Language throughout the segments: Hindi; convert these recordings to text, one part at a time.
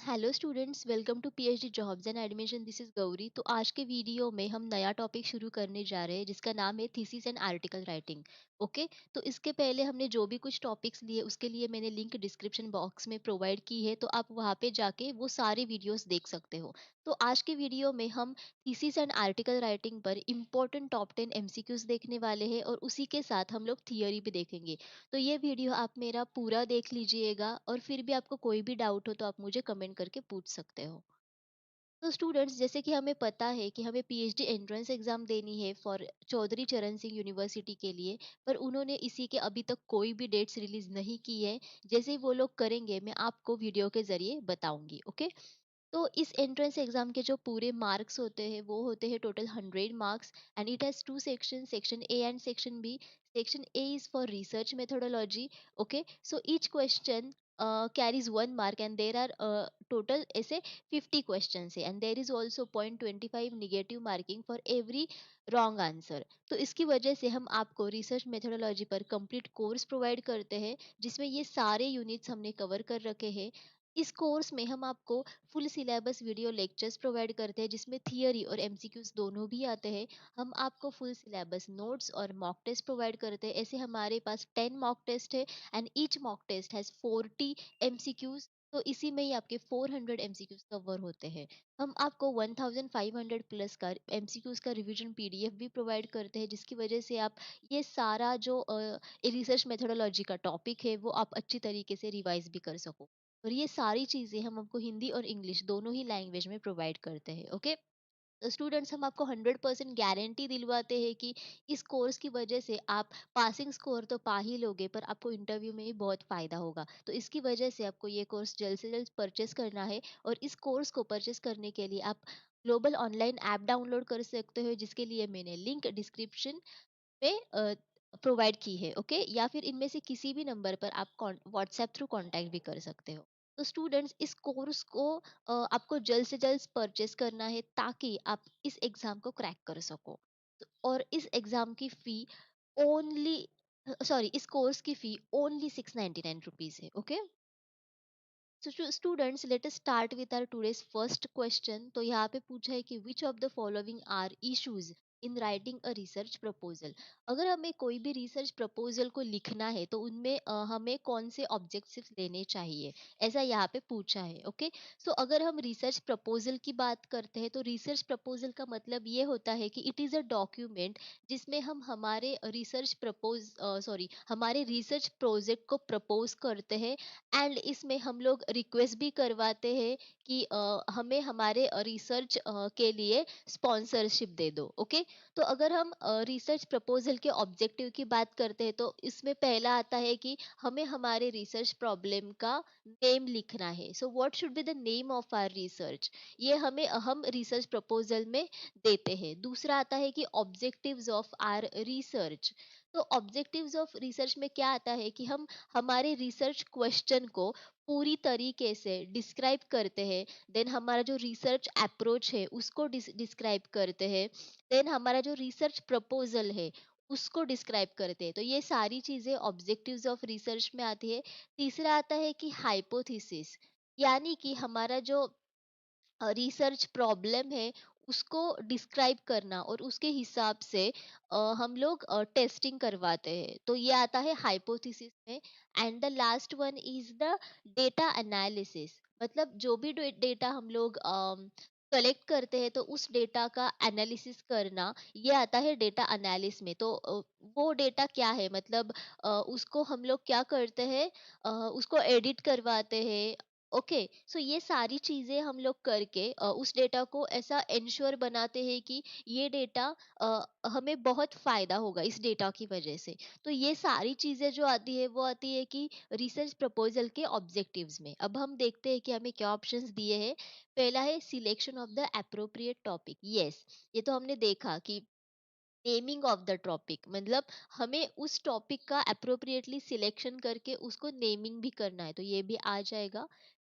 Hello students, welcome to PhD jobs and admission. This is Gauri. तो आज के वीडियो में हम नया टॉपिक शुरू करने जा रहे हैं जिसका नाम है thesis and article writing. Okay, तो इसके पहले हमने जो भी कुछ टॉपिक्स लिए उसके लिए मैंने लिंक डिस्क्रिप्शन बॉक्स में प्रोवाइड की है, तो आप वहाँ पे जाके वो सारे वीडियोस देख सकते हो। तो आज के वीडियो में हम थीसिस एंड आर्टिकल राइटिंग पर इम्पोर्टेंट टॉप 10 एमसीक्यूज देखने वाले हैं और उसी के साथ हम लोग थियोरी भी देखेंगे। तो ये वीडियो आप मेरा पूरा देख लीजिएगा और फिर भी आपको कोई भी डाउट हो तो आप मुझे कमेंट करके पूछ सकते हो। तो स्टूडेंट्स, जैसे कि हमें पता है कि हमें पीएचडी एंट्रेंस एग्जाम देनी है फॉर चौधरी चरण सिंह यूनिवर्सिटी के लिए, पर उन्होंने इसी के अभी तक कोई भी डेट्स रिलीज नहीं की है। जैसे ही वो लोग करेंगे मैं आपको वीडियो के जरिए बताऊंगी। ओके, तो इस एंट्रेंस एग्जाम के जो पूरे मार्क्स होते हैं वो होते हैं total 100 marks, and it has two section, section A and section B. Section A is for research methodology. Okay, so each question carries 1 mark and there are total ऐसे 50 questions है, and there is also 0.25 negative marking for every wrong answer। तो इसकी वजह से हम आपको रिसर्च मेथोडोलॉजी पर कंप्लीट कोर्स प्रोवाइड करते हैं जिसमें ये सारे यूनिट्स हमने कवर कर रखे हैं। इस कोर्स में हम आपको full syllabus video lectures provide करते हैं जिसमें थियरी और एमसीक्यूज दोनों भी आते हैं। हम आपको फुल सिलेबस नोट्स और मॉक टेस्ट प्रोवाइड करते हैं। ऐसे हमारे पास 10 मॉक टेस्ट है and each mock test has 40 MCQs. तो इसी में ही आपके 400 एमसीक्यूज कवर होते हैं। हम आपको 1500 प्लस का एमसीक्यूज का रिवीजन पीडीएफ भी प्रोवाइड करते हैं जिसकी वजह से आप ये सारा जो रिसर्च मेथोडोलॉजी का टॉपिक है वो आप अच्छी तरीके से रिवाइज भी कर सको। और ये सारी चीज़ें हम आपको हिंदी और इंग्लिश दोनों ही लैंग्वेज में प्रोवाइड करते हैं। ओके, तो स्टूडेंट्स, हम आपको 100% गारंटी दिलवाते हैं कि इस कोर्स की वजह से आप पासिंग स्कोर तो पा ही लोगे, पर आपको इंटरव्यू में भी बहुत फ़ायदा होगा। तो इसकी वजह से आपको ये कोर्स जल्द से जल्द परचेस करना है, और इस कोर्स को परचेस करने के लिए आप ग्लोबल ऑनलाइन ऐप डाउनलोड कर सकते हो जिसके लिए मैंने लिंक डिस्क्रिप्शन में प्रोवाइड की है। ओके, या फिर इनमें से किसी भी नंबर पर आप व्हाट्सएप थ्रू कांटेक्ट भी कर सकते हो। तो स्टूडेंट्स, इस कोर्स को आपको जल्द से जल्द परचेस करना है ताकि आप इस एग्जाम को क्रैक कर सको। और इस एग्जाम की फी ओनली, सॉरी, इस कोर्स की फी ओनली 699 रुपीज है। Okay, so students, let us start with our today's first question। तो यहाँ पे पूछा है कि which of the following are issues in writing a research proposal। अगर हमें कोई भी रिसर्च प्रपोजल को लिखना है तो उनमें हमें कौन से ऑब्जेक्टिव्स लेने चाहिए, ऐसा यहाँ पे पूछा है। ओके, सो अगर हम रिसर्च प्रपोजल की बात करते हैं तो रिसर्च प्रपोजल का मतलब ये होता है कि इट इज़ अ डॉक्यूमेंट जिसमें हम हमारे रिसर्च प्रपोज सॉरी हमारे रिसर्च प्रोजेक्ट को प्रपोज करते हैं, एंड इसमें हम लोग रिक्वेस्ट भी करवाते हैं कि हमें हमारे रिसर्च के लिए स्पॉन्सरशिप दे दो। ओके, तो अगर हम रिसर्च प्रपोजल के ऑब्जेक्टिव की बात करते हैं तो इसमें पहला आता है कि हमें हमारे रिसर्च प्रॉब्लम का नेम लिखना है। So what should be the name of our research, ये हमें हम रिसर्च प्रपोजल में देते हैं। दूसरा आता है कि ऑब्जेक्टिव्स ऑफ आवर रिसर्च। तो ऑब्जेक्टिव्स ऑफ रिसर्च में क्या आता है कि हम हमारे रिसर्च क्वेश्चन को पूरी तरीके से डिस्क्राइब करते हैं। देन हमारा जो रिसर्च अप्रोच है उसको डिस्क्राइब करते हैं। देन हमारा जो रिसर्च प्रपोजल है उसको डिस्क्राइब करते हैं। तो ये सारी चीजें ऑब्जेक्टिव्स ऑफ रिसर्च में आती है। तीसरा आता है कि हाइपोथेसिस, यानी कि हमारा जो रिसर्च प्रॉब्लम है उसको डिस्क्राइब करना और उसके हिसाब से हम लोग टेस्टिंग करवाते हैं। तो ये आता है हाइपोथेसिस में। And the last one is the data analysis, मतलब जो भी डेटा हम लोग कलेक्ट करते हैं तो उस डेटा का एनालिसिस करना, ये आता है डेटा एनालिसिस में। तो वो डेटा क्या है, मतलब उसको हम लोग क्या करते हैं, उसको एडिट करवाते हैं। ओके, सो ये सारी चीजें हम लोग करके उस डेटा को ऐसा इंश्योर बनाते हैं कि ये डेटा हमें बहुत फायदा होगा इस डेटा की वजह से। तो ये सारी चीजें जो आती है वो आती है कि रिसर्च प्रपोजल के ऑब्जेक्टिव्स में। अब हम देखते हैं कि हमें क्या ऑप्शंस दिए हैं। पहला है selection of the appropriate topic. Yes, ये तो हमने देखा कि नेमिंग ऑफ द टॉपिक, मतलब हमें उस टॉपिक का अप्रोप्रिएटली सिलेक्शन करके उसको नेमिंग भी करना है, तो ये भी आ जाएगा।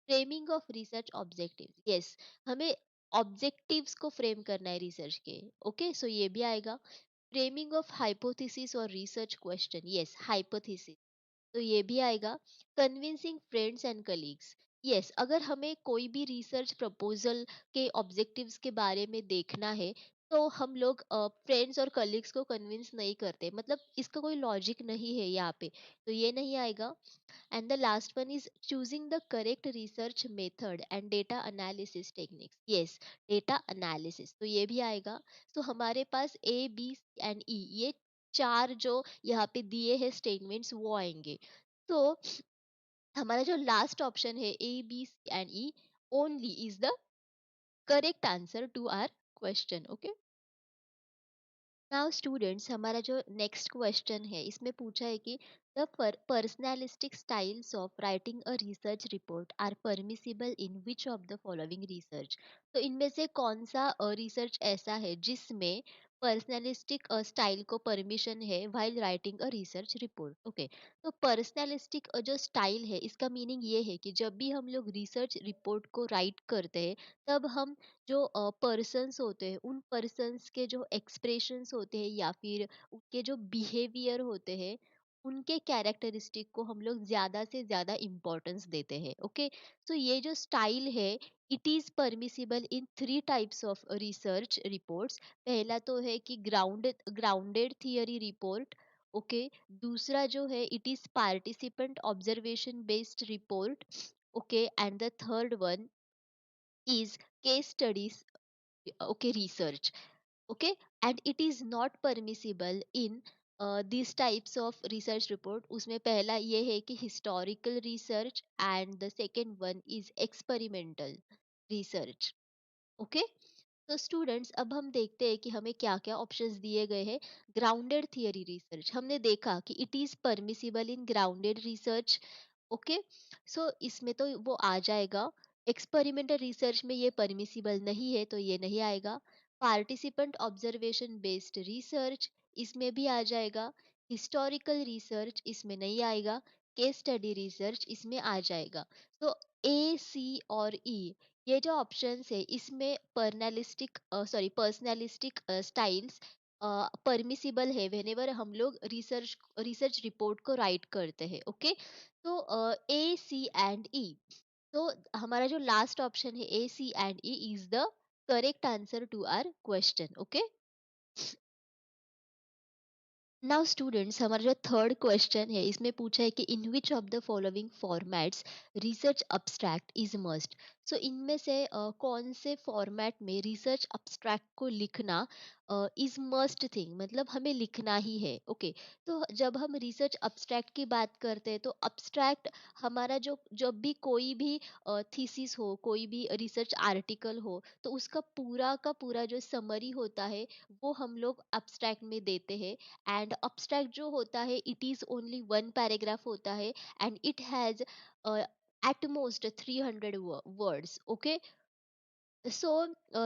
Framing of research objectives, yes, हमें ऑब्जेक्टिव्स को फ्रेम करना है रिसर्च के। ओके, सो ये भी आएगा। फ्रेमिंग ऑफ हाइपोथेसिस और रिसर्च क्वेश्चन, यस, हाइपोथेसिस, तो ये भी आएगा। Convincing friends and colleagues, yes, अगर हमें कोई भी रिसर्च प्रपोजल के ऑब्जेक्टिव्स के बारे में देखना है, तो हम लोग फ्रेंड्स और कलीग्स को कन्विंस नहीं करते, मतलब इसका कोई लॉजिक नहीं है यहाँ पे, तो ये नहीं आएगा। And the last one is choosing the correct research method and data analysis techniques. Yes, data analysis, तो ये भी आएगा। तो हमारे पास ए बी एंड ई, ये चार जो यहाँ पे दिए हैं स्टेटमेंट्स, वो आएंगे। तो हमारा जो लास्ट ऑप्शन है A B and E only is the correct answer to our question. Okay, now students, हमारा जो नेक्स्ट क्वेश्चन है इसमें पूछा है कि the personalistic styles of writing a research report are permissible in which of the following research. तो इनमें से कौन सा रिसर्च ऐसा है जिसमें पर्सनैलिस्टिक स्टाइल को परमिशन है while writing a research report. Okay, तो पर्सनैलिस्टिक जो स्टाइल है इसका मीनिंग ये है कि जब भी हम लोग रिसर्च रिपोर्ट को राइट करते हैं, तब हम जो पर्सन्स होते हैं उन पर्सन्स के जो एक्सप्रेशंस होते हैं या फिर उनके जो बिहेवियर होते हैं, उनके कैरेक्टरिस्टिक को हम लोग ज्यादा से ज्यादा इम्पोर्टेंस देते हैं। ओके, तो ये जो स्टाइल है, it is permissible in three types of research reports. पहला तो है कि ग्राउंडेड थियरी रिपोर्ट। ओके, दूसरा जो है it is participant observation based report. Okay, and the third one is case studies, okay, research. Okay, and it is not permissible in these types of research report। उसमें पहला ये है कि historical research and the second one is experimental research। Okay, तो स्टूडेंट्स अब हम देखते हैं कि हमें क्या क्या ऑप्शंस दिए गए हैं। ग्राउंडेड थियरी रिसर्च हमने देखा कि it is permissible in grounded research. Okay, so इसमें तो वो आ जाएगा। एक्सपेरिमेंटल रिसर्च में ये परमिसिबल नहीं है, तो ये नहीं आएगा। पार्टिसिपेंट ऑब्जर्वेशन बेस्ड रिसर्च, इसमें भी आ जाएगा। हिस्टोरिकल रिसर्च इसमें नहीं आएगा। केस स्टडी रिसर्च इसमें आ जाएगा। तो ए सी और ई, ये जो ऑप्शंस है इसमें पर्सनलिस्टिक स्टाइल्स परमिसिबल है व्हेनेवर हम लोग रिसर्च रिसर्च रिपोर्ट को राइट करते हैं। ओके, तो ए सी एंड ई, तो हमारा जो लास्ट ऑप्शन है A C and E is the correct answer to our question. Okay, now students, हमारा जो थर्ड क्वेश्चन है इसमें पूछा है कि in which of the following formats research abstract is must. So इनमें से कौन से फॉर्मेट में रिसर्च अब्स्ट्रैक्ट को लिखना इज मस्ट थिंग, मतलब हमें लिखना ही है। ओके, तो जब हम रिसर्च अब्स्ट्रैक्ट की बात करते हैं, तो अब्स्ट्रैक्ट हमारा जो जब भी कोई भी थीसिस हो, कोई भी रिसर्च आर्टिकल हो, तो उसका पूरा का पूरा जो समरी होता है वो हम लोग अब्स्ट्रैक्ट में देते हैं। एंड abstract जो होता है it is only one paragraph होता है, and it has at most 300 words. Okay, so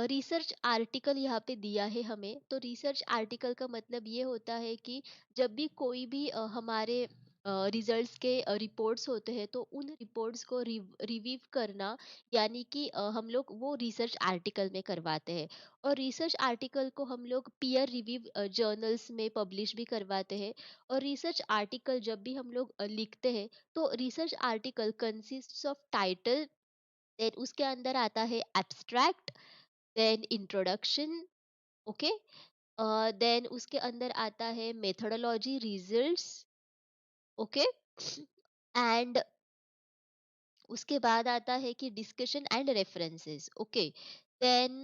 research article यहाँ पे दिया है हमें, तो रिसर्च आर्टिकल का मतलब ये होता है कि जब भी कोई भी हमारे रिजल्ट्स के रिपोर्ट्स होते हैं, तो उन रिपोर्ट्स को रिव्यू करना, यानी कि हम लोग वो रिसर्च आर्टिकल में करवाते हैं। और रिसर्च आर्टिकल को हम लोग पीयर रिव्यू जर्नल्स में पब्लिश भी करवाते हैं। और रिसर्च आर्टिकल जब भी हम लोग लिखते हैं, तो research article consist of title, then उसके अंदर आता है abstract, then introduction. Okay, then उसके अंदर आता है मेथोडोलॉजी, रिजल्ट्स। ओके, एंड उसके बाद आता है कि discussion and references. Okay, then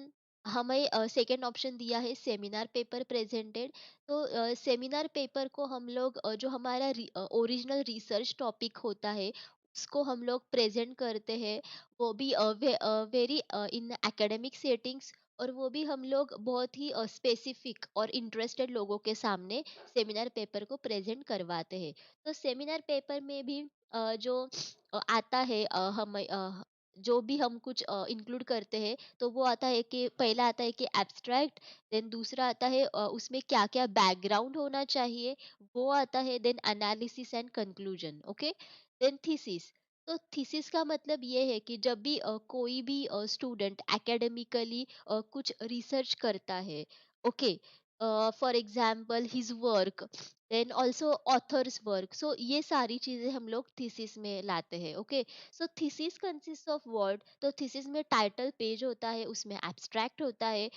हमें सेकेंड ऑप्शन दिया है सेमिनार पेपर प्रेजेंटेड। तो सेमिनार पेपर को हम लोग जो हमारा ओरिजिनल रिसर्च टॉपिक होता है उसको हम लोग प्रेजेंट करते हैं, वो भी वेरी इन एकेडमिक सेटिंग्स। और वो भी हम लोग बहुत ही स्पेसिफिक और इंटरेस्टेड लोगों के सामने सेमिनार पेपर को प्रेजेंट करवाते हैं। तो सेमिनार पेपर में भी जो आता है, जो भी हम कुछ इंक्लूड करते हैं, तो वो आता है कि पहला आता है कि एब्स्ट्रैक्ट, देन दूसरा आता है उसमें क्या क्या बैकग्राउंड होना चाहिए, वो आता है, then analysis and conclusion. Okay, then thesis. तो थीसिस का मतलब ये है कि जब भी कोई भी स्टूडेंट एकेडमिकली कुछ रिसर्च करता है, okay, for example his work, then also authors work. So ये सारी चीजें हम लोग थीसिस में लाते हैं। Okay, so thesis consist of word. तो थीसिस में टाइटल पेज होता है, उसमें एब्स्ट्रैक्ट होता है,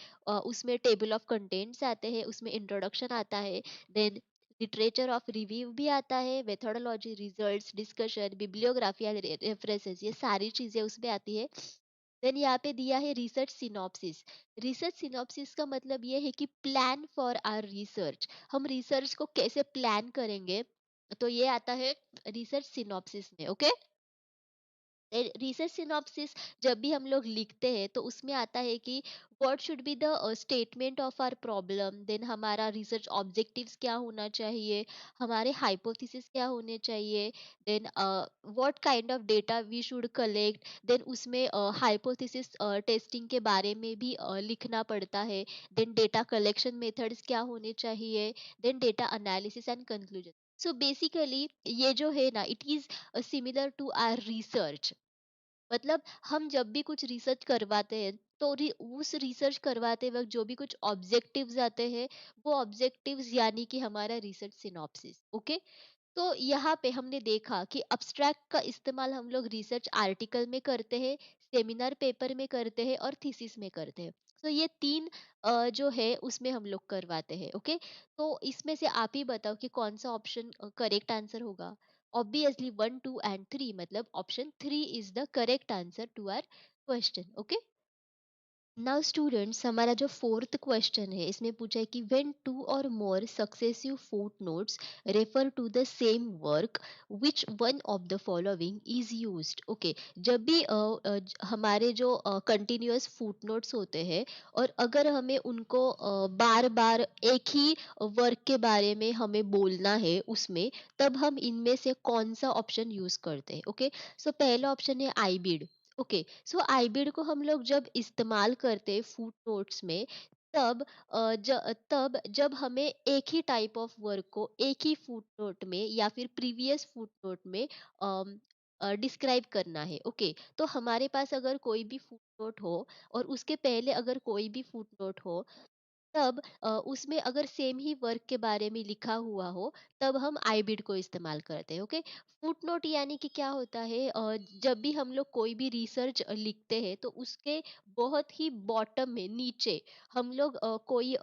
उसमें टेबल ऑफ कंटेंट्स आते हैं, उसमें इंट्रोडक्शन आता है, देन लिटरेचर ऑफ रिव्यू भी आता है, methodology, results, discussion, bibliography, references, ये सारी चीजें उसमें आती है। देन यहाँ पे दिया है रिसर्च सिनॉप्सिस। रिसर्च सिनॉप्सिस का मतलब ये है कि प्लान फॉर आवर रिसर्च, हम रिसर्च को कैसे प्लान करेंगे, तो ये आता है रिसर्च सिनॉप्सिस में। ओके, रिसर्च सिनॉप्सिस जब भी हम लोग लिखते हैं तो उसमें आता है कि what should be the statement of our problem, then हमारा रिसर्च ऑब्जेक्टिव्स क्या होना चाहिए, हमारे हाइपोथेसिस क्या होने चाहिए, then what kind of data we should collect, then उसमें हाइपोथेसिस टेस्टिंग के बारे में भी लिखना पड़ता है, देन डेटा कलेक्शन मेथड्स क्या होने चाहिए, then data analysis and conclusion. So basically ये जो है ना, it is similar to our research. मतलब हम जब भी कुछ रिसर्च करवाते हैं तो उस रिसर्च करवाते वक्त जो भी कुछ ऑब्जेक्टिव्स आते हैं, वो ऑब्जेक्टिव्स यानी कि हमारा रिसर्च सिनॉप्सिस। ओके, तो यहाँ पे हमने देखा कि अब्स्ट्रैक्ट का इस्तेमाल हम लोग रिसर्च आर्टिकल में करते हैं, सेमिनार पेपर में करते हैं और थीसिस में करते हैं। तो ये तीन जो है उसमें हम लोग करवाते हैं। ओके, तो इसमें से आप ही बताओ कि कौन सा ऑप्शन करेक्ट आंसर होगा। ऑब्वियसली 1, 2 एंड 3, मतलब option 3 is the correct answer to our question. Okay, now students, हमारा जो फोर्थ क्वेश्चन है इसमें पूछा है कि when two or more successive footnotes refer to the same work, which one of the following is used. Okay, जब भी हमारे जो कंटिन्यूअस फुटनोट्स होते हैं और अगर हमें उनको बार बार एक ही वर्क के बारे में हमें बोलना है उसमें, तब हम इनमें से कौन सा ऑप्शन यूज करते हैं। ओके, सो पहला ऑप्शन है आईबिड। ओके, सो आईबिड को हम लोग जब इस्तेमाल करते हैं फूड नोट्स में, तब तब जब हमें एक ही टाइप ऑफ वर्क को एक ही फूड नोट में या फिर प्रीवियस फूड नोट में डिस्क्राइब करना है। ओके, तो हमारे पास अगर कोई भी फूड नोट हो और उसके पहले अगर कोई भी फूड नोट हो, तब उसमें अगर सेम ही वर्क के बारे में लिखा हुआ हो, तब हम आईबिड को इस्तेमाल करते हैं। ओके, फुटनोट यानी कि क्या होता है, जब भी हम लोग कोई भी रिसर्च लिखते हैं तो उसके बहुत ही बॉटम में नीचे हम लोग कोई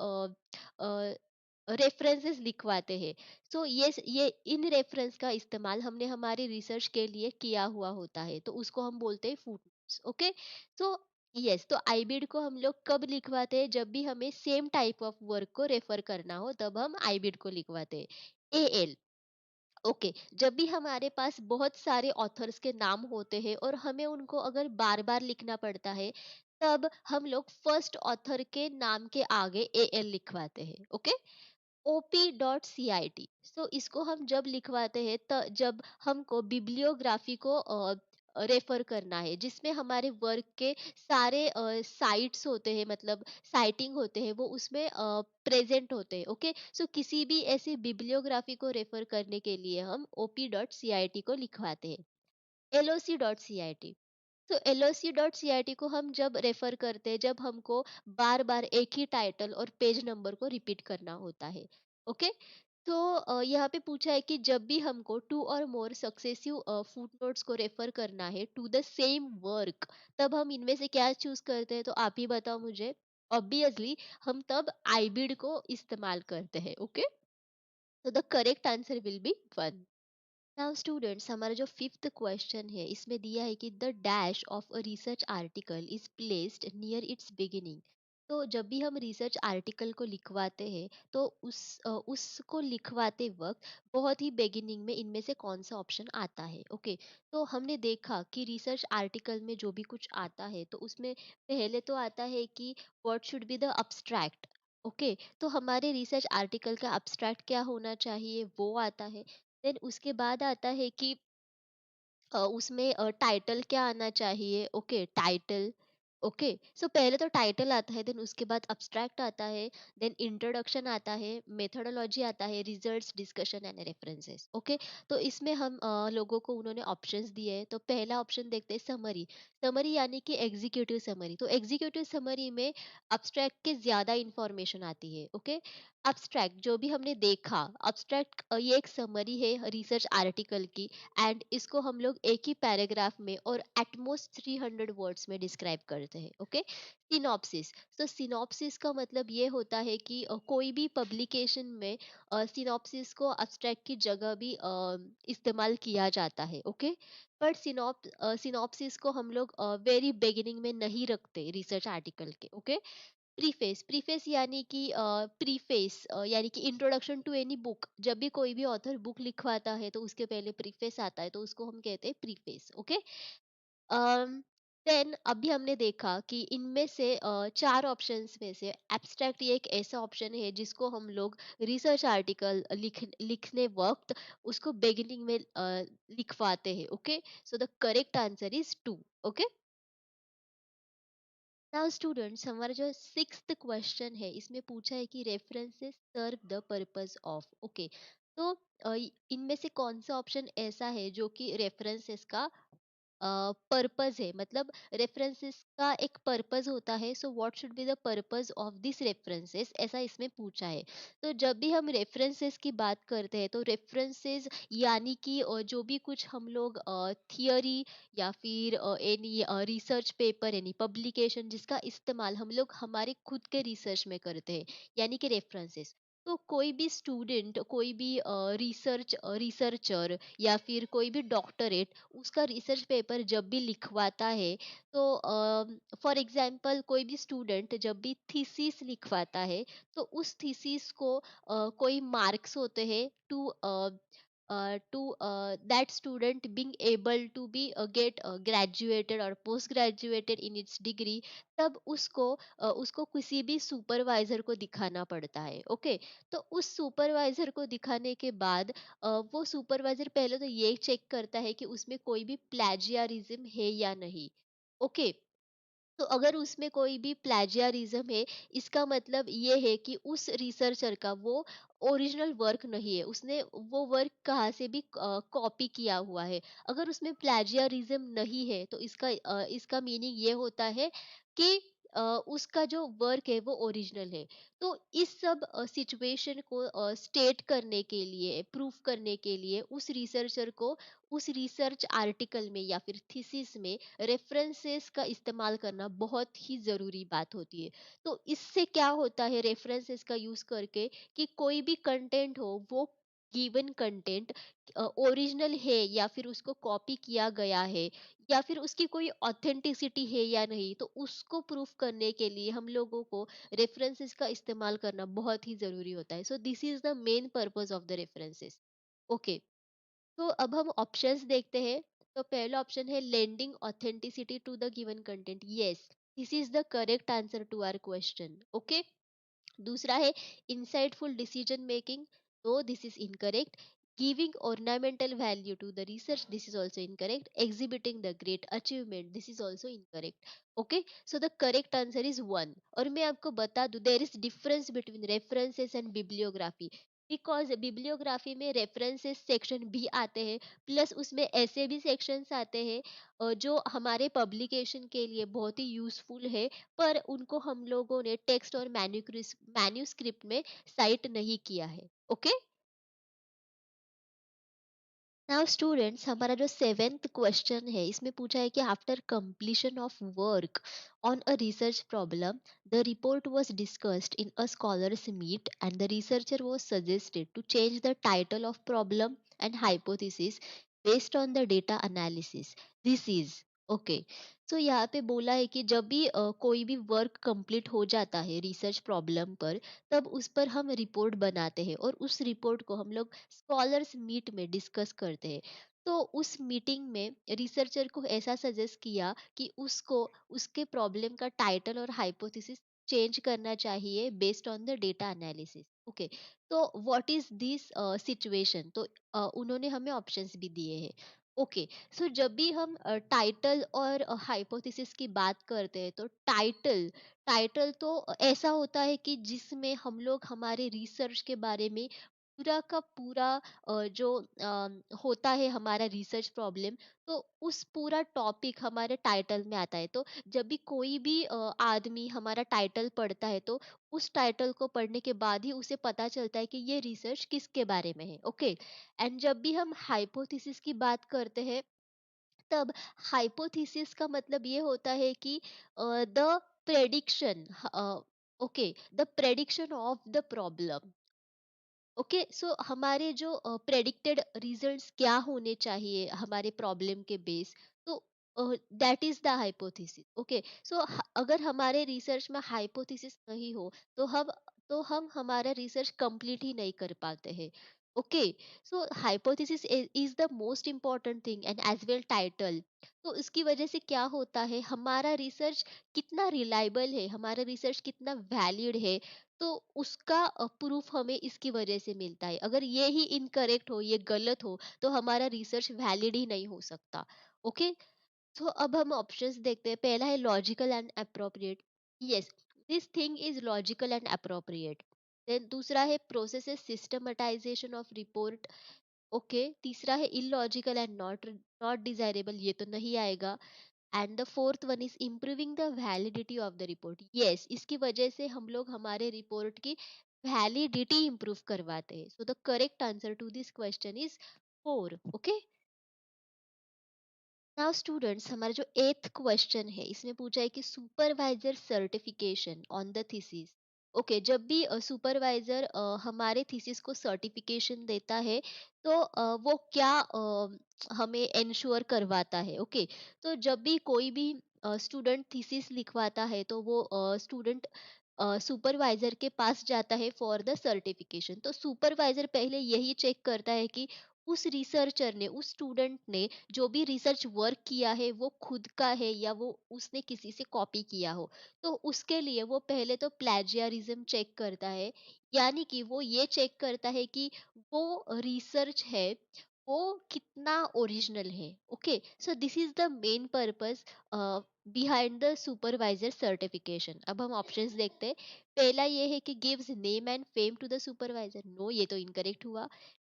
रेफरेंसेस लिखवाते हैं। सो ये इन रेफरेंस का इस्तेमाल हमने हमारी रिसर्च के लिए किया हुआ होता है, तो उसको हम बोलते हैं फुटनोट्स। ओके, सो यस, तो आईबिड को हम लोग कब लिखवाते हैं, जब भी हमें सेम टाइप ऑफ वर्क को रेफर करना हो तब हम आईबिड को लिखवाते हैं। एएल, ओके, जब भी हमारे पास बहुत सारे ऑथर्स के नाम होते हैं और हमें उनको अगर बार बार लिखना पड़ता है, तब हम लोग फर्स्ट ऑथर के नाम के आगे एएल लिखवाते हैं। ओके, OP.CIT, सो इसको हम जब लिखवाते हैं जब हमको बिब्लियोग्राफी को रेफर करना है, जिसमें हमारे वर्क के सारे साइट्स होते हैं, मतलब साइटिंग होते हैं, वो उसमें प्रेजेंट होते हैं। ओके, सो किसी भी ऐसी बिब्लियोग्राफी को रेफर करने के लिए हम OP.CIT को लिखवाते हैं। LOC.CIT, तो LOC.CIT को हम जब रेफर करते हैं जब हमको बार बार एक ही टाइटल और पेज नंबर को रिपीट करना होता है। ओके, तो यहाँ पे पूछा है कि जब भी हमको to or more successive footnotes को रेफर करना है टू द सेम वर्क, तब हम इनमें से क्या चूज करते हैं, तो आप ही बताओ मुझे। ऑब्वियसली हम तब आईबिड को इस्तेमाल करते हैं। ओके, तो the correct answer will be 1। Now students, हमारा जो फिफ्थ क्वेश्चन है इसमें दिया है कि the dash of a research article is placed near it's beginning. तो जब भी हम रिसर्च आर्टिकल को लिखवाते हैं तो उसको लिखवाते वक्त बहुत ही बिगिनिंग में इनमें से कौन सा ऑप्शन आता है। ओके, तो हमने देखा कि रिसर्च आर्टिकल में जो भी कुछ आता है तो उसमें पहले तो आता है कि what should be the abstract. Okay, तो हमारे रिसर्च आर्टिकल का अब्स्ट्रैक्ट क्या होना चाहिए वो आता है। देन उसके बाद आता है कि उसमें टाइटल क्या आना चाहिए। Okay, title. ओके, सो पहले तो टाइटल आता है, देन उसके बाद अब्स्ट्रैक्ट आता है, देन इंट्रोडक्शन आता है, मेथोडोलॉजी आता है, results, discussion and references. Okay, तो इसमें हम लोगों को उन्होंने ऑप्शंस दिए हैं, तो पहला ऑप्शन देखते हैं समरी। समरी यानी कि एग्जीक्यूटिव समरी, तो एग्जीक्यूटिव समरी में अब्स्ट्रैक्ट के ज्यादा इंफॉर्मेशन आती है। ओके, एब्स्ट्रैक्ट जो भी हमने देखा, एब्स्ट्रैक्ट ये एक समरी है रिसर्च आर्टिकल की, एंड इसको हम लोग एक ही पैराग्राफ में और एटमोस्ट 300 वर्ड्स में डिस्क्राइब करते हैं। Okay, synopsis. तो सिनॉप्सिस का मतलब ये होता है कि कोई भी पब्लिकेशन में सिनॉप्सिस को एब्स्ट्रैक्ट की जगह भी इस्तेमाल किया जाता है। ओके, पर सिनॉप्सिस को हम लोग वेरी बिगिनिंग में नहीं रखते रिसर्च आर्टिकल के। Okay, preface. प्रीफेस यानी कि प्रीफेस यानी कि इंट्रोडक्शन टू एनी बुक। जब भी कोई भी ऑथर बुक लिखवाता है तो उसके पहले प्रीफेस आता है, तो उसको हम कहते हैं प्रीफेस। ओके, देन अभी हमने देखा कि इनमें से चार ऑप्शंस में से एब्स्ट्रैक्ट ये एक ऐसा ऑप्शन है जिसको हम लोग रिसर्च आर्टिकल लिखने वक्त उसको बिगिनिंग में लिखवाते हैं। Okay, so the correct answer is two. Okay, now students, हमारा जो सिक्स्थ क्वेश्चन है इसमें पूछा है कि references serve the purpose of. Okay, तो इनमें से कौन सा ऑप्शन ऐसा है जो कि रेफरेंसेस का पर्पस है, मतलब रेफरेंसेस का एक पर्पस होता है। So what should be the purpose of this references, ऐसा इसमें पूछा है। तो जब भी हम रेफरेंसेस की बात करते हैं तो रेफरेंसेस यानी कि जो भी कुछ हम लोग थियरी या फिर any research paper, any publication जिसका इस्तेमाल हम लोग हमारे खुद के रिसर्च में करते हैं, यानी कि रेफरेंसेस। तो कोई भी स्टूडेंट, कोई भी रिसर्चर या फिर कोई भी डॉक्टरेट उसका रिसर्च पेपर जब भी लिखवाता है, तो फॉर एग्जांपल कोई भी स्टूडेंट जब भी थीसिस लिखवाता है, तो उस थीसिस को कोई मार्क्स होते हैं to that student being able to be get graduated or post graduated in its degree। तब उसको किसी भी सुपरवाइजर को दिखाना पड़ता है। ओके, तो उस सुपरवाइजर को दिखाने के बाद वो सुपरवाइजर पहले तो ये चेक करता है कि उसमें कोई भी प्लेजियरिज्म है या नहीं। ओके, तो अगर उसमें कोई भी प्लेजियरिज्म है, इसका मतलब ये है कि उस रिसर्चर का वो ओरिजिनल वर्क नहीं है, उसने वो वर्क कहाँ से भी कॉपी किया हुआ है। अगर उसमें प्लेजियरिज्म नहीं है तो इसका मीनिंग ये होता है कि उसका जो वर्क है वो ओरिजिनल है। तो इस सब सिचुएशन को स्टेट करने के लिए, प्रूफ करने के लिए उस रिसर्चर को उस रिसर्च आर्टिकल में या फिर थीसिस में रेफरेंसेस का इस्तेमाल करना बहुत ही ज़रूरी बात होती है। तो इससे क्या होता है रेफरेंसेस का यूज़ करके, कि कोई भी कंटेंट हो वो गिवन कंटेंट ओरिजिनल है या फिर उसको कॉपी किया गया है, या फिर उसकी कोई ऑथेंटिसिटी है या नहीं, तो उसको प्रूफ करने के लिए हम लोगों को रेफरेंसेस का इस्तेमाल करना बहुत ही ज़रूरी होता है। So this is the main purpose of the references. Okay, तो अब हम ऑप्शंस देखते हैं। तो पहला ऑप्शन है lending authenticity to the given content. Yes, this is the correct answer to our question. Okay, दूसरा है insightful decision making, so this is incorrect. Giving ornamental value to the research, this is also incorrect. Exhibiting the great achievement, this is also incorrect. Okay, so the correct answer is one। और मैं आपको बता दूं, there is difference between references and bibliography, because bibliography में रेफरेंसेस सेक्शन भी आते हैं, प्लस उसमें ऐसे भी सेक्शंस आते हैं जो हमारे पब्लिकेशन के लिए बहुत ही यूजफुल है, पर उनको हम लोगों ने टेक्स्ट और मैन्यूस्क्रिप्ट में साइट नहीं किया है। ओके, नाउ स्टूडेंट्स, हमारा जो सेवेंथ क्वेश्चन है इसमें पूछा है कि after completion of work on a research problem, the report was discussed in a scholars meet and the researcher was suggested to change the title of problem and hypothesis based on the data analysis. This is okay. So यहाँ पे बोला है कि जब भी कोई भी वर्क कंप्लीट हो जाता है रिसर्च प्रॉब्लम पर, तब उस पर हम रिपोर्ट बनाते हैं और उस रिपोर्ट को हम लोग स्कॉलर्स मीट में डिस्कस करते हैं। तो उस मीटिंग में रिसर्चर को ऐसा सजेस्ट किया कि उसको उसके प्रॉब्लम का टाइटल और हाइपोथेसिस चेंज करना चाहिए based on the data analysis. Okay, तो व्हाट इज दिस सिचुएशन, तो उन्होंने हमें ऑप्शंस भी दिए हैं। ओके, सो जब भी हम टाइटल और हाइपोथेसिस की बात करते हैं, तो टाइटल टाइटल तो ऐसा होता है कि जिसमें हम लोग हमारे रिसर्च के बारे में पूरा का पूरा जो होता है हमारा रिसर्च प्रॉब्लम, तो उस पूरा टॉपिक हमारे टाइटल में आता है। तो जब भी कोई भी आदमी हमारा टाइटल पढ़ता है, तो उस टाइटल को पढ़ने के बाद ही उसे पता चलता है कि ये रिसर्च किसके बारे में है। ओके। एंड जब भी हम हाइपोथेसिस की बात करते हैं, तब हाइपोथेसिस का मतलब ये होता है कि the prediction, okay, the prediction of the problem. Okay, so हमारे जो प्रेडिक्टेड रिजल्ट्स क्या होने चाहिए हमारे प्रॉब्लम के बेस, तो that is the hypothesis. Okay, so अगर हमारे रिसर्च में हाइपोथेसिस नहीं हो, तो हम हमारा रिसर्च कंप्लीट ही नहीं कर पाते हैं। Okay, so hypothesis is the most important thing and as well title. तो इसकी वजह से क्या होता है, हमारा रिसर्च कितना रिलायबल है, हमारा रिसर्च कितना वैलिड है, तो उसका प्रूफ हमें इसकी वजह से मिलता है। अगर ये ही इनकरेक्ट हो, ये गलत हो, तो हमारा रिसर्च वैलिड ही नहीं हो सकता। ओके, तो अब हम ऑप्शंस देखते हैं। पहला है logical and appropriate. Yes, this thing is logical and appropriate. Then दूसरा है process systematisation of report. Okay, तीसरा है illogical and not not desirable, ये तो नहीं आएगा। And the fourth one is improving the validity of the report. Yes, इसकी वजह से हम लोग हमारे रिपोर्ट की वैलिडिटी इंप्रूव करवाते हैं। So the correct answer to this question is four. Okay, now students, हमारा जो एथ क्वेश्चन है, इसमें पूछा है कि supervisor certification on the thesis. Okay, जब भी सुपरवाइजर हमारे थीसिस को सर्टिफिकेशन देता है, तो वो क्या हमें इंश्योर करवाता है। ओके, तो जब भी कोई भी स्टूडेंट थीसिस लिखवाता है, तो वो स्टूडेंट सुपरवाइजर के पास जाता है फॉर द सर्टिफिकेशन। तो सुपरवाइजर पहले यही चेक करता है कि उस रिसर्चर ने, उस स्टूडेंट ने जो भी रिसर्च वर्क किया है वो खुद का है या वो उसने किसी से कॉपी किया हो। तो उसके लिए वो पहले तो प्लेजियरिज्म चेक करता है, यानी कि वो ये चेक करता है कि वो रिसर्च है वो कितना ओरिजिनल है। Okay, so this is the main purpose behind the supervisor certification. अब हम ऑप्शंस देखते हैं। पहला ये है कि gives name and fame to the supervisor. No, ये तो इनकरेक्ट हुआ।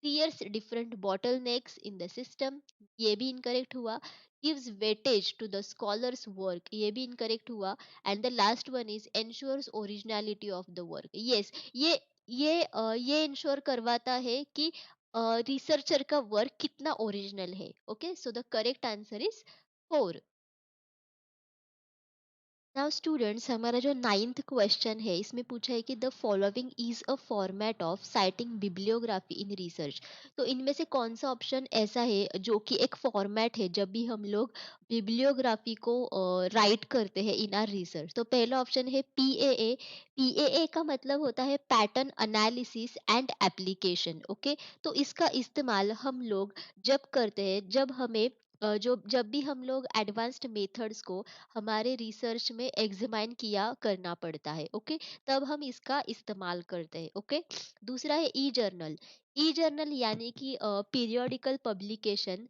Clears different bottlenecks in the system, ये भी इनकरेक्ट हुआ। Gives weightage to the scholar's work, ये भी इनकरेक्ट हुआ। And the last one is ensures originality of the work. Yes, ये इंश्योर करवाता है कि रिसर्चर का वर्क कितना ओरिजिनल है। Okay, so the correct answer is four. Now students, हमारा जो नाइन्थ क्वेश्चन है, इसमें पूछा है कि the following is a format of citing bibliography in research. तो इनमें से कौन सा ऑप्शन ऐसा है जो कि एक फॉर्मेट है जब भी हम लोग बिब्लियोग्राफी को राइट करते हैं इन आर रिसर्च। तो पहला ऑप्शन है पीएए। पीएए का मतलब होता है pattern analysis and application. Okay, तो इसका इस्तेमाल हम लोग जब करते हैं, जब हमें जब भी हम लोग एडवांस्ड मेथड्स को हमारे रिसर्च में एग्जामाइन किया करना पड़ता है। ओके, तब हम इसका इस्तेमाल करते हैं। ओके, दूसरा है ई जर्नल। ई जर्नल यानी कि पीरियोडिकल पब्लिकेशन,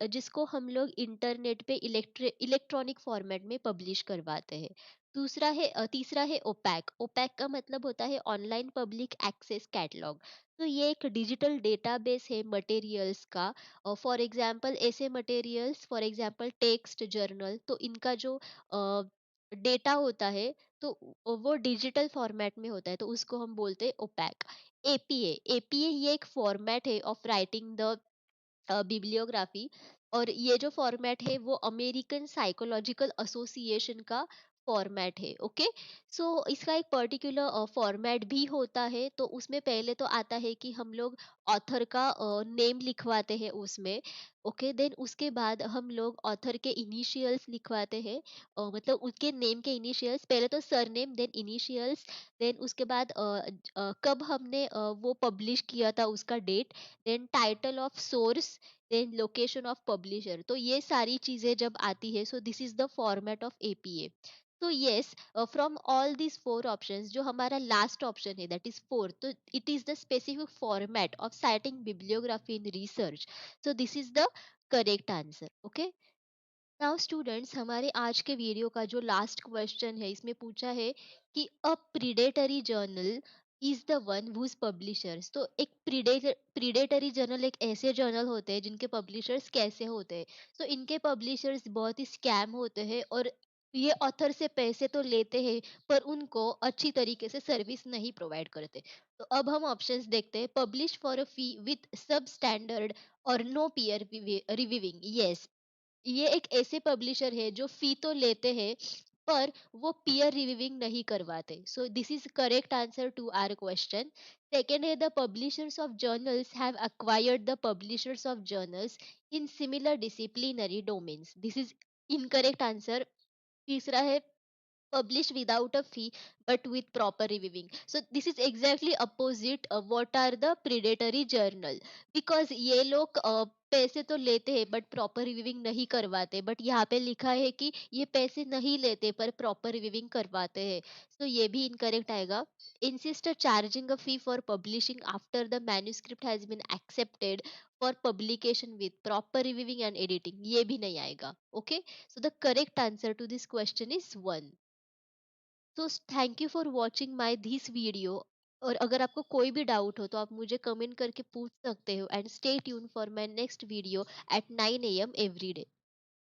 जिसको हम लोग इंटरनेट पे इलेक्ट्रॉनिक फॉर्मेट में पब्लिश करवाते हैं। तीसरा है ओपैक। ओपैक का मतलब होता है ऑनलाइन पब्लिक एक्सेस कैटलॉग। तो ये एक डिजिटल डेटाबेस है मटेरियल्स का। फॉर एग्जाम्पल ऐसे materials, for example text journal, तो इनका जो डेटा होता है, तो वो डिजिटल फॉर्मेट में होता है, तो उसको हम बोलते हैं ओपैक। एपीए, एपीए ये एक फॉर्मेट है ऑफ राइटिंग द बिब्लियोग्राफी। और ये जो फॉर्मेट है वो अमेरिकन साइकोलॉजिकल एसोसिएशन का फॉर्मेट है। ओके, सो इसका एक पर्टिकुलर फॉर्मेट भी होता है। तो उसमें पहले तो आता है कि हम लोग ऑथर का नेम लिखवाते हैं उसमें। ओके, देन उसके बाद हम लोग ऑथर के इनिशियल्स लिखवाते हैं। मतलब उसके नेम के इनिशियल्स, पहले तो सरनेम देन इनिशियल्स। देन उसके बाद कब हमने वो पब्लिश किया था उसका date, then title of source, then location of publisher. तो ये सारी चीजें जब आती है, so this is the format of APA. तो yes, from all this four options, जो हमारा लास्ट ऑप्शन है दैट इज फोर, तो it is the specific format of citing bibliography in research. So this is the correct answer. Okay, now students, हमारे आज के वीडियो का जो लास्ट क्वेश्चन है, इसमें पूछा है कि a predatory journal is the one whose publishers. तो एक प्रीडेटरी जर्नल एक ऐसे जर्नल होते हैं जिनके पब्लिशर्स कैसे होते हैं। तो इनके पब्लिशर्स बहुत ही स्कैम होते हैं, और ये ऑथर से पैसे तो लेते हैं पर उनको अच्छी तरीके से सर्विस नहीं प्रोवाइड करते। तो अब हम ऑप्शंस देखते हैं। Publish for a fee with सब स्टैंडर्ड और नो पीयर रिव्यूइंग। यस, ये एक ऐसे पब्लिशर है जो फी तो लेते हैं पर वो पीयर रिव्यूइंग नहीं करवाते। So this is correct answer to our question. Second है, the publishers of journals have acquired the publishers of journals in similar disciplinary domains. This is incorrect answer. तीसरा है, publish without a fee but with proper reviewing. So this is exactly opposite what are the predatory journal, because ये लोग पैसे तो लेते हैं बट प्रॉपर रिव्यूइंग नहीं करवाते। बट यहाँ पे लिखा है कि ये पैसे नहीं लेते पर प्रॉपर रिव्यूइंग करवाते हैं। तो ये भी इनकरेक्ट आएगा। insist charging a fee for publishing after the manuscript has been accepted for publication with proper reviewing and editing, ये भी नहीं आएगा। Okay, so the correct answer to this question is 1। तो thank you for watching my this video. और अगर आपको कोई भी डाउट हो तो आप मुझे कमेंट करके पूछ सकते हो। And stay tune for my next video at 9 AM every day.